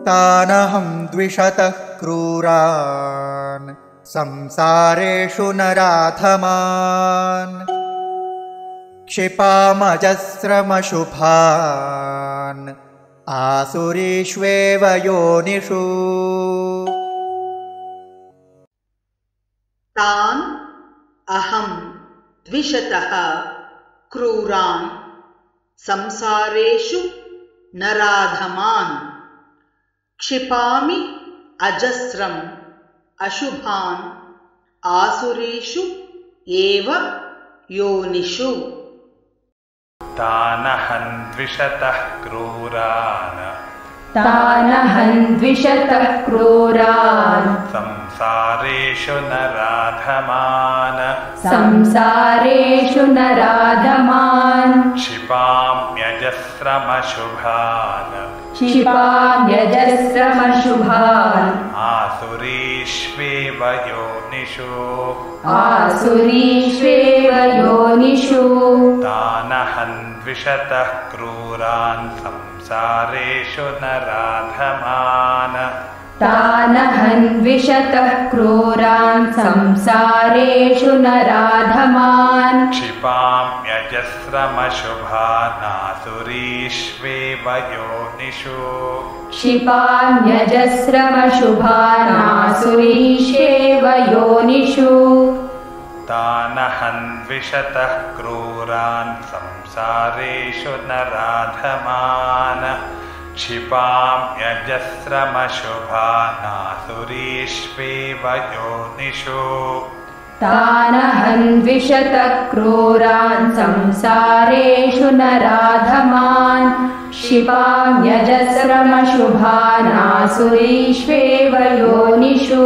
तानहं द्विषतः क्रूरान् संसारेषु नराधमान् क्षिपामजस्रमशुभान् आसुरीष्वेव योनिषु। तान् अहं द्विषतः क्रूरान् संसारेषु नराधमान् क्षिपामि अजस्रम् अशुभान् आसुरीषु एव योनिषु। तानहं द्विषतः क्रूरान् संसारेषु नराधमान् क्षिपाम्यजस्रमशुभान् आसुरीष्वेव योनिषु। तानहं द्विषतः क्रूरान् संसारेषु नराधमान् क्षिपाम्यजस्रमशुभान् आसुरीष्वेव योनिषु। तानहं द्विषतः क्रूरान् संसारेषु नराधमान् क्षिपाम्यजस्रमशुभान् आसुरीष्वेव योनिषु। तानहं द्विषतः क्रूरान् संसारेषु नराधमान् क्षिपाम्यजस्रमशुभान् आसुरीष्वेव योनिषु।